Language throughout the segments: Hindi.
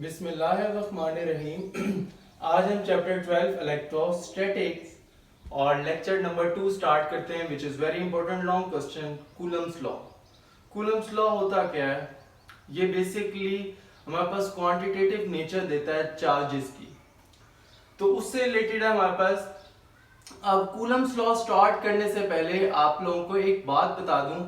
बिस्मिल्लाहिर्रहमानिर्रहीम। आज हम चैप्टर 12 इलेक्ट्रोस्टैटिक्स और लेक्चर नंबर 2 स्टार्ट करते हैं, which is very important long question. Coulomb's law. Coulomb's law होता क्या है? ये बेसिकली हमारे पास क्वांटिटेटिव नेचर देता है चार्जेस की, तो उससे रिलेटेड है हमारे पास। अब कूलम्स लॉ स्टार्ट करने से पहले आप लोगों को एक बात बता दूं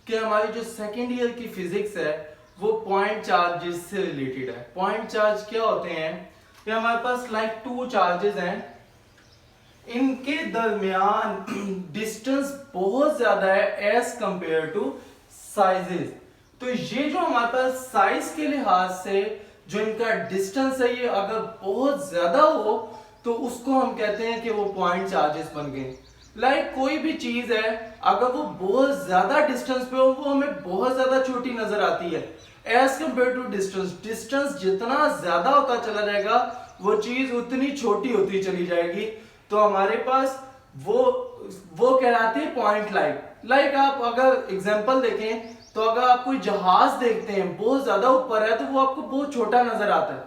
कि हमारी जो सेकेंड ईयर की फिजिक्स है वो पॉइंट चार्जेस से रिलेटेड है। पॉइंट चार्ज क्या होते हैं? कि हमारे पास लाइक टू चार्जेस हैं, इनके दरमियान डिस्टेंस बहुत ज्यादा है एज कंपेयर टू साइजेस। तो ये जो हमारे पास साइज के लिहाज से जो इनका डिस्टेंस है, ये अगर बहुत ज्यादा हो तो उसको हम कहते हैं कि वो पॉइंट चार्जेस बन गए। लाइक कोई भी चीज है, अगर वो बहुत ज्यादा डिस्टेंस पे हो, वो हमें बहुत ज्यादा छोटी नजर आती है as compare to distance. Distance जितना ज्यादा होता चला जाएगा वो चीज उतनी छोटी होती चली जाएगी। तो हमारे पास वो कहलाती है पॉइंट लाइक आप अगर एग्जांपल देखें तो अगर आप कोई जहाज देखते हैं बहुत ज्यादा ऊपर है तो वो आपको बहुत छोटा नजर आता है।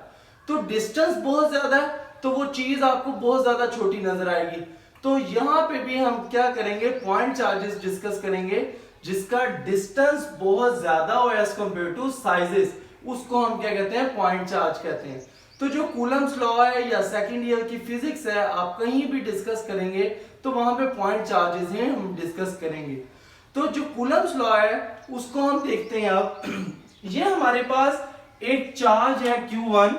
तो डिस्टेंस बहुत ज्यादा है तो वो चीज आपको बहुत ज्यादा छोटी नजर आएगी। तो यहां पे भी हम क्या करेंगे, पॉइंट चार्जेस डिस्कस करेंगे जिसका डिस्टेंस बहुत ज्यादा हो एज कंपेयर टू साइजेस, उसको हम क्या कहते हैं, पॉइंट चार्ज कहते हैं। तो जो कूलम्स लॉ है या सेकंड ईयर की फिजिक्स है, आप कहीं भी डिस्कस करेंगे तो वहां पे पॉइंट चार्जेस हैं हम डिस्कस करेंगे। तो जो कूलम्स लॉ है उसको हम देखते हैं। अब ये हमारे पास एक चार्ज है Q1,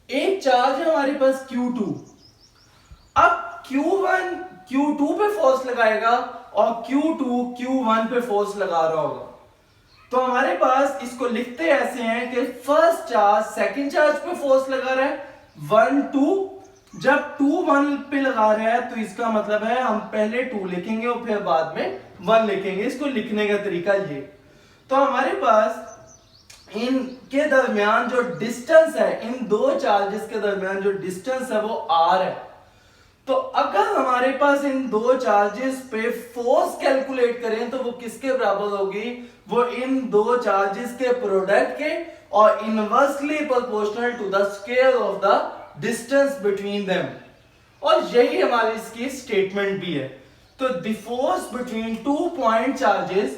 एक चार्ज है हमारे पास Q2। अब Q1 Q2 पे फोर्स लगाएगा और Q2 Q1 पे फोर्स लगा रहा होगा। तो हमारे पास इसको लिखते ऐसे हैं कि फर्स्ट चार्ज सेकंड चार्ज पे फोर्स लगा रहा है 1 2। जब 2 1 पे लगा रहा है तो इसका मतलब है हम पहले 2 लिखेंगे और फिर बाद में 1 लिखेंगे। इसको लिखने का तरीका ये। तो हमारे पास इनके दरमियान जो डिस्टेंस है, इन दो चार्जेस के दरमियान जो डिस्टेंस है वो r है। तो अगर हमारे पास इन दो चार्जेस पे फोर्स कैलकुलेट करें तो वो किसके बराबर होगी? वो इन दो चार्जेस के प्रोडक्ट के और inversely proportional to the square of the distance between them. और यही हमारी इसकी स्टेटमेंट भी है। तो the force between two point charges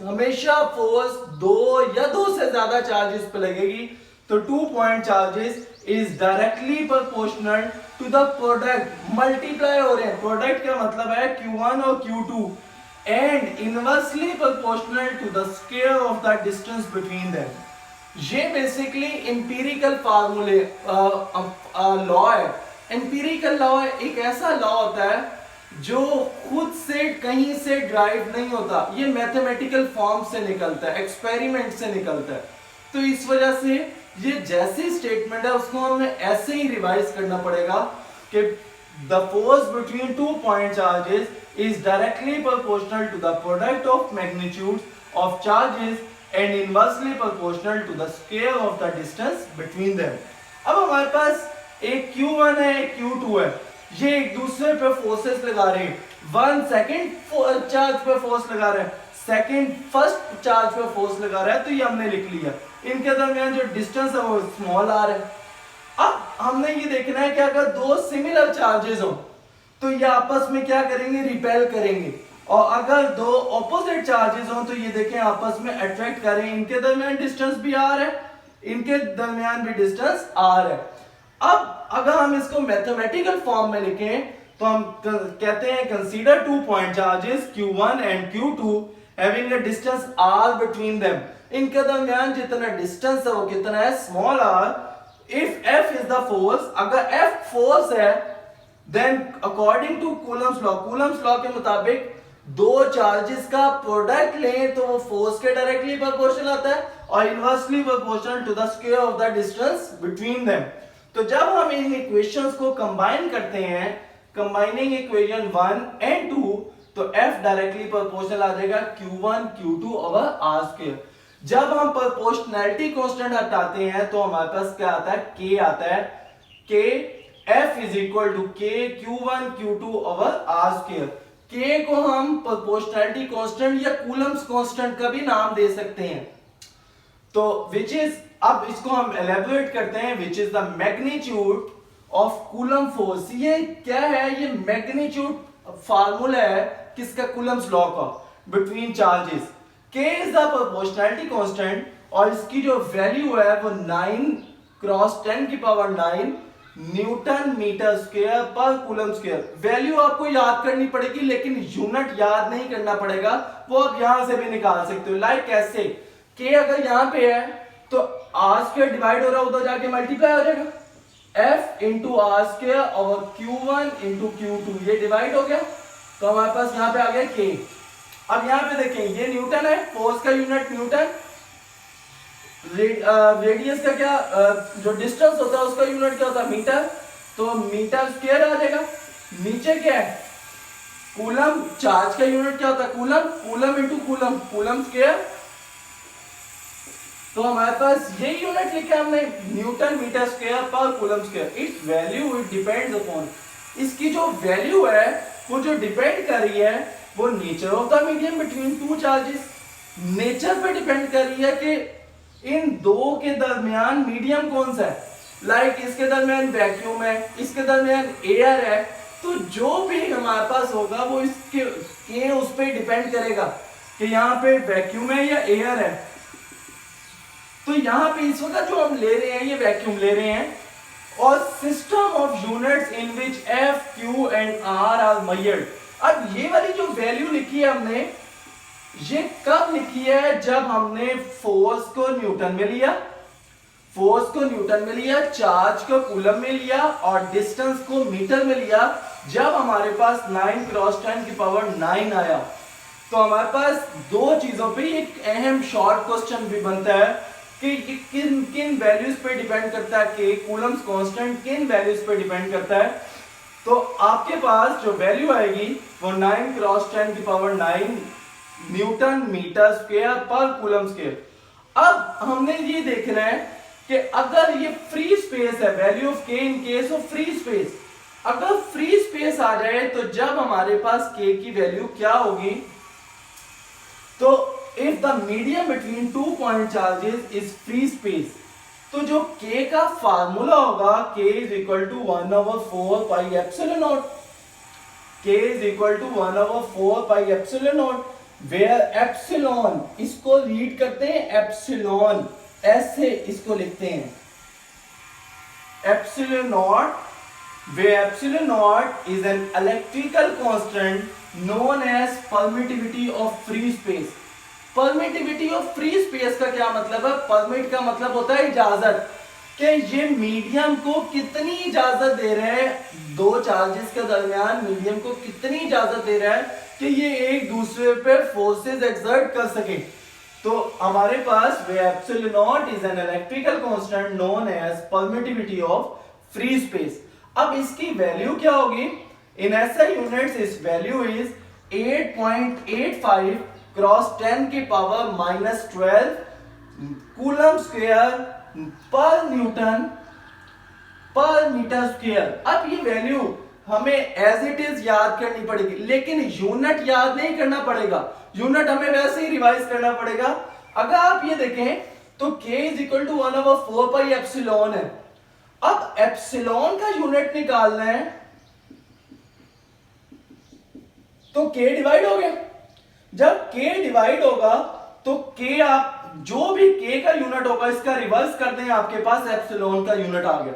हमेशा फोर्स दो या दो से ज्यादा चार्जेस पे लगेगी। तो 2 point charges is directly proportional to the product, multiply हो रहे हैं। प्रोडक्ट का मतलब है Q1 और Q2 and inversely proportional to the square of the distance between them. ये बेसिकली एम्पिरिकल फार्मूले लॉ है। एम्पिरिकल लॉ एक ऐसा लॉ होता है जो खुद से कहीं से ड्राइव नहीं होता, ये मैथमेटिकल फॉर्म से निकलता है, एक्सपेरिमेंट से निकलता है। तो इस वजह से ये जैसी स्टेटमेंट है उसको हमें ऐसे ही रिवाइज करना पड़ेगा कि the force between two point charges is directly proportional to the product of magnitude of charges and inversely proportional to the square of the distance between them. अब हमारे पास एक Q1 है, एक Q2 है, ये एक दूसरे पे फोर्सेस लगा रहे हैं। 1 सेकंड चार्ज पे फोर्स लगा रहा है, सेकंड फर्स्ट चार्ज पे फोर्स लगा रहा है। तो ये हमने लिख लिया। इनके दरमियान जो डिस्टेंस है वो स्मॉल r है। अब हमने ये देखना है कि अगर दो सिमिलर चार्जेस हो तो ये आपस में क्या करेंगे, रिपेल करेंगे। और अगर दो ऑपोजिट चार्जेस हो तो ये देखें आपस में अट्रैक्ट करें। इनके दरमियान डिस्टेंस भी r है, इनके दरमियान भी डिस्टेंस r है। अब अगर हम इसको मैथमेटिकल फॉर्म में लिखें तो हम कहते हैं consider 2 point charges Q1 and Q2 having a distance r between them। इनके दरमियान जितना डिस्टेंस है वो कितना है, small r। if f is the force, अगर f फोर्स है then according to Coulomb's law के मुताबिक दो चार्जेस का प्रोडक्ट लें तो वो फोर्स के डायरेक्टली प्रोपोर्शनल आता है और inversely proportional to the square of the distance between them. तो जब हम इन इक्वेशंस को कंबाइन करते हैं, कंबाइनिंग इक्वेशन 1 एंड 2, तो f डायरेक्टली प्रोपोर्शनल आ जाएगा Q1 Q2 over r square. जब हम प्रोपोर्शनैलिटी कांस्टेंट हटाते हैं तो हमारे पास क्या आता है, k आता है। k f is equal to k Q1 Q2 over r square. k को हम प्रोपोर्शनैलिटी कांस्टेंट या कूलम्स कांस्टेंट का भी नाम दे सकते हैं। तो विच इज, अब इसको हम एलेबोरेट करते हैं, which is the magnitude of coulomb force. ये क्या है, ये मैग्नीट्यूड फार्मूला है किसका, कूलम्स लॉ का, between charges. K is the proportionality constant और इसकी जो वैल्यू है वो 9 क्रॉस 10 की पावर 9 न्यूटन मीटर स्क्वायर पर कूलम स्क्वायर। वैल्यू आपको याद करनी पड़ेगी लेकिन यूनिट याद नहीं करना पड़ेगा, वो आप यहां से भी निकाल सकते हो। लाइक कैसे, K अगर यहां पे है तो R स्क्वायर डिवाइड हो रहा है, उधर जाके मल्टीप्लाई हो जाएगा, F इंटू आर स्क्वायर और Q1 इंटू Q2, ये डिवाइड हो गया, तो हमारे पास यहाँ पे आ गया K। अब यहाँ पे देखें, ये न्यूटन है, फोर्स का यूनिट न्यूटन, रेडियस का क्या, जो डिस्टेंस होता है उसका यूनिट क्या होता है, मीटर, तो मीटर स्क्वायर आ जाएगा। नीचे क्या है, कूलम, चार्ज का यूनिट क्या होता है, coulomb, coulomb into coulomb, coulomb square, तो हमारे पास ये यूनिट लिखा हमने, न्यूटन मीटर स्क्वायर पर coulomb square. It's value it depends upon, इसकी जो वैल्यू है वो जो डिपेंड कर रही है वो nature of the medium between two charges, nature पे डिपेंड कर रही है कि इन दो के दरमियान मीडियम कौन सा है। लाइक इसके दरमियान वैक्यूम है, इसके दरमियान एयर है, तो जो भी हमारे पास होगा वो इसके उस पे डिपेंड करेगा कि यहाँ पे वैक्यूम है या एयर है। तो यहाँ पे इस वक्त जो हम ले रहे हैं ये वैक्यूम ले रहे हैं, और system of units in which F, Q and R are measured. अब ये वाली जो वैल्यू लिखी है हमने, ये कब लिखी है, जब हमने फोर्स को न्यूटन में लिया, फोर्स को न्यूटन में लिया, चार्ज को कूलम में लिया और डिस्टेंस को मीटर में लिया, जब हमारे पास 9 क्रॉस 10 की पावर 9 आया। तो हमारे पास दो चीजों पे एक अहम शॉर्ट क्वेश्चन भी बनता है कि किन किन वैल्यूज पे डिपेंड करता है, कि कूलम्स कांस्टेंट किन वैल्यूज पे डिपेंड करता है। तो आपके पास जो वैल्यू आएगी वो 9 क्रॉस 10 की पावर 9 न्यूटन मीटर स्क्वायर पर कूलम स्क्वायर। अब हमने ये देखना है कि अगर ये फ्री स्पेस है, value of K in case of free space, अगर फ्री स्पेस आ जाए तो जब हमारे पास K की वैल्यू क्या होगी, तो if the medium between 2 point charges is free space, तो जो K का फार्मूला होगा K is equal to 1/4 pi epsilon naught, K is equal to 1/4 pi epsilon naught, where epsilon इसको रीड करते हैं एप्सिलॉन, ऐसे इसको लिखते हैं epsilon naught, where epsilon naught is an electrical constant known as permittivity of free space। permittivity of free space का क्या मतलब है, permit का मतलब होता है इजाजत, कि ये मीडियम को कितनी इजाजत दे रहे हैं, दो चार्जेस के दरमियान मीडियम को कितनी इजाजत दे रहा है कि ये एक दूसरे पे फोर्सेस एक्सर्ट कर सके। तो हमारे पास where epsilon naught is an electrical constant known as permittivity of free space। अब इसकी वैल्यू क्या होगी इन ऐसा यूनिट्स, इस वैल्यू इज 8.85 क्रॉस 10 की पावर -12 कूलम स्क्वायर पर न्यूटन पर मीटर स्क्वायर। अब ये वैल्यू हमें एज इट इज याद करनी पड़ेगी, लेकिन यूनिट याद नहीं करना पड़ेगा, यूनिट हमें वैसे ही रिवाइज करना पड़ेगा। अगर आप ये देखें तो K is equal to 1/4 pi epsilon है। अब एप्सिलॉन का यूनिट निकालना है तो K डिवाइड हो गया, जब K डिवाइड होगा तो K आप जो भी K का यूनिट होगा इसका रिवर्स कर दें, आपके पास एप्सिलॉन का यूनिट आ गया।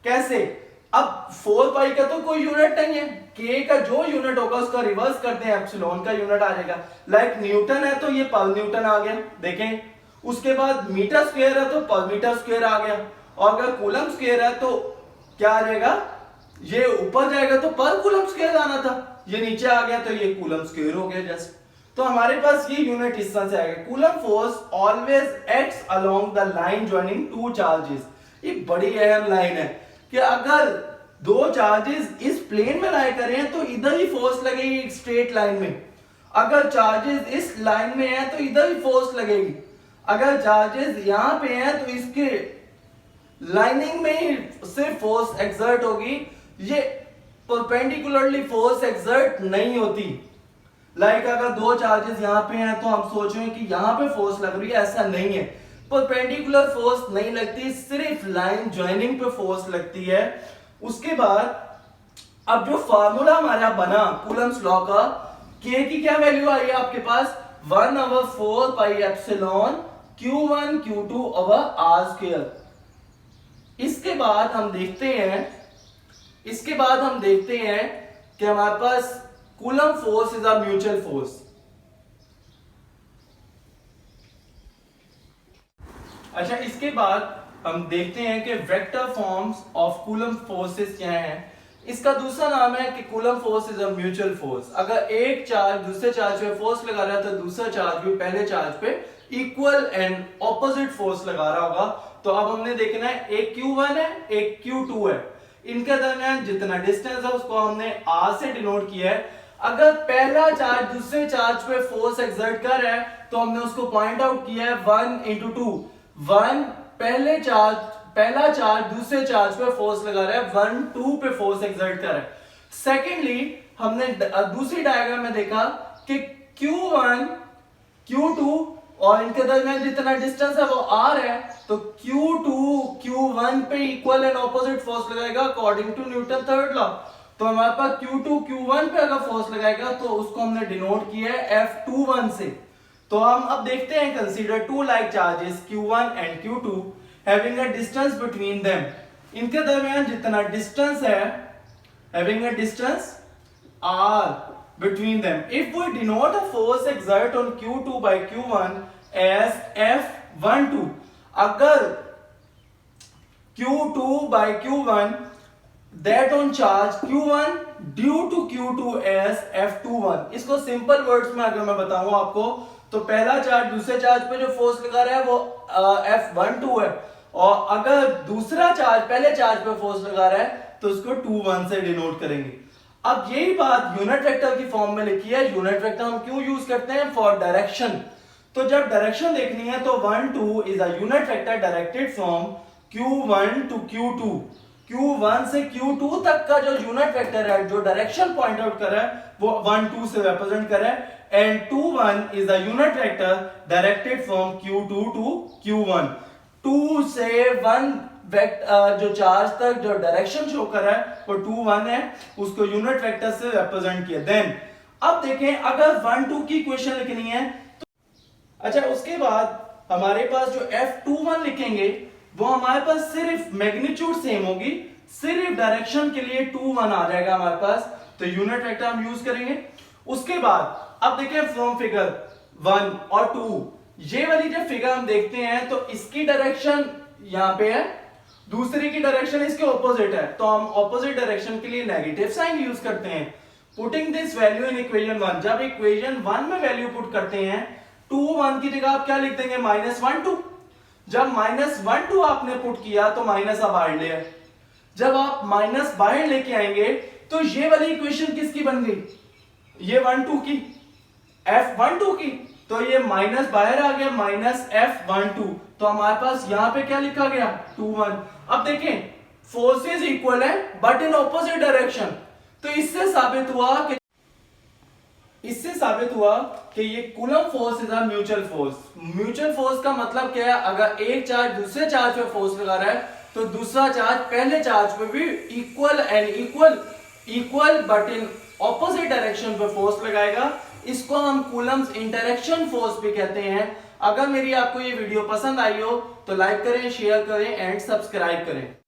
कैसे, अब 4 पाई का तो कोई यूनिट नहीं है, K का जो यूनिट होगा उसका रिवर्स कर दें, एप्सिलॉन का यूनिट आ जाएगा। लाइक न्यूटन है तो ये पर न्यूटन आ गया, देखें, उसके बाद मीटर स्क्वायर है तो पर मीटर स्क्वायर आ गया, और अगर कूलम स्क्वायर है तो क्या आ जाएगा, ये ऊपर जाएगा तो पर कूलम स्क्वायर आना था, ये नीचे आ गया तो ये कूलम स्क्वायर हो गया जस्ट। तो हमारे पास ये यूनिट इस तरह से आएगा, coulomb force always acts along the line joining two charges. ये बड़ी अहम लाइन है कि अगर दो चार्जेस इस प्लेन में लाई करें तो इधर ही फोर्स लगेगी एक स्ट्रेट लाइन में, अगर चार्जेस इस लाइन में है तो इधर ही फोर्स लगेगी, अगर चार्जेस यहां पे हैं तो इसके लाइनिंग में ही सिर्फ फोर्स एक्सर्ट होगी, ये परपेंडिकुलरली फोर्स एक्सर्ट नहीं होती। लाइक अगर दो चार्जेस यहां पे हैं तो हम सोच रहे हैं कि यहां पे फोर्स लग रही है, ऐसा नहीं है। परपेंडिकुलर फोर्स नहीं लगती, सिर्फ लाइन ज्वाइनिंग पे फोर्स लगती है। उसके बाद अब जो फार्मूला हमारा बना कूलम्स लॉ का, के की क्या वैल्यू आई है आपके पास 1/4 pi epsilon Q1 Q2 over R square. इसके बाद हम देखते हैं कि हमारे पास Coulomb force is a mutual force. अच्छा, इसके बाद हम देखते हैं कि vector forms of Coulomb forces क्या हैं। इसका दूसरा नाम है कि Coulomb force is a mutual force. अगर एक चार्ज दूसरे चार्ज पे फोर्स लगा रहा है तो दूसरा चार्ज भी पहले चार्ज पे इक्वल एंड ऑपोजिट फोर्स लगा रहा होगा। तो अब हमने देखना है एक Q1 है एक Q2 है, इनके दरमियान जितना डिस्टेंस है उसको हमने R से डिनोट किया है। अगर पहला चार्ज दूसरे चार्ज पे फोर्स एक्सर्ट कर रहा है तो हमने उसको पॉइंट आउट किया है 1 into 2। 1 पहला चार्ज दूसरे चार्ज पे फोर्स लगा रहा है, 1 2 पे फोर्स एक्सर्ट कर रहा है। सेकेंडली हमने दूसरी डायग्राम में देखा कि Q1 Q2 और इनके दरमियान जितना डिस्टेंस है वो R है, तो Q2 Q1 पे इक्वल एंड ऑपोजिट फोर्स लगाएगा according to Newton third law. तो हमारे पास Q2 Q1 पे अगर फोर्स लगाएगा तो उसको हमने डिनोट किया है F21 से। तो हम अब देखते हैं, consider two like charges Q1 and Q2 having a distance between them. इनके दरमियान जितना डिस्टेंस है, having a distance R between them. If we denote a force exert on Q2 by Q1 as F12, अगर Q2 by Q1 that on charge Q1 due to Q2 as F21। इसको सिंपल वर्ड्स में अगर मैं बताऊं आपको, तो पहला चार्ज दूसरे चार्ज पे जो फोर्स लगा रहा है वो F12 है, और अगर दूसरा चार्ज पहले चार्ज पे फोर्स लगा रहा है तो उसको 21 से डिनोट करेंगे। अब यही बात यूनिट वेक्टर की फॉर्म में लिखी है। यूनिट वेक्टर हम क्यों यूज करते हैं? For direction. तो जब डायरेक्शन देखनी है तो 1 2 is a unit vector directed from Q1 to Q2। Q1 से Q2 तक का जो यूनिट वेक्टर है, जो डायरेक्शन पॉइंट आउट कर रहा है, वो 1 2 से रिप्रेजेंट कर रहा है। And 2 1 is a unit vector directed from Q2 to Q1। 2 से 1 जो चार्ज तक जो डायरेक्शन शो कर रहा है वो 2 1 है, उसको यूनिट वेक्टर से रिप्रेजेंट किया। देन अब देखें, अगर 1 2 की इक्वेशन लिखनी है तो अच्छा, उसके बाद हमारे पास जो F21 लिखेंगे वो हमारे पास सिर्फ मैग्नीट्यूड सेम होगी, सिर्फ डायरेक्शन के लिए 2 1 आ जाएगा हमारे पास, तो यूनिट वेक्टर हम यूज करेंगे। उसके बाद अब देखें फ्रॉम फिगर 1 और 2, ये वाली जब फिगर हम देखते हैं तो इसकी डायरेक्शन यहां पे है, दूसरी की डायरेक्शन इसके ऑपोजिट है, तो हम ऑपोजिट डायरेक्शन के लिए नेगेटिव साइन यूज करते हैं। Putting this value in equation 1, जब इक्वेशन 1 में वैल्यू पुट करते हैं 2 1 की जगह आप क्या लिख देंगे? -1 2। जब -1 2 आपने पुट किया तो माइनस अब बाहर ले आए। जब आप माइनस बाहर लेके आएंगे तो ये वाली इक्वेशन किसकी बन गई? ये 1 2 की, F12 की। तो ये माइनस बाहर आ गया, -F12। तो हमारे पास यहां पे क्या लिखा गया? 2 1। अब देखें, फोर्सेस इक्वल है बट इन ऑपोजिट डायरेक्शन। तो इससे साबित हुआ कि ये coulomb force is a mutual force. Mutual force का मतलब क्या है? अगर एक चार्ज दूसरे चार्ज पे फोर्स लगा रहा है तो दूसरा चार्ज पहले चार्ज पे भी equal but in opposite direction पे फोर्स लगाएगा। इसको हम कूलम्स इंटरेक्शन फोर्स भी कहते हैं। अगर मेरी आपको ये वीडियो पसंद आई हो तो लाइक करें, शेयर करें एंड सब्सक्राइब करें।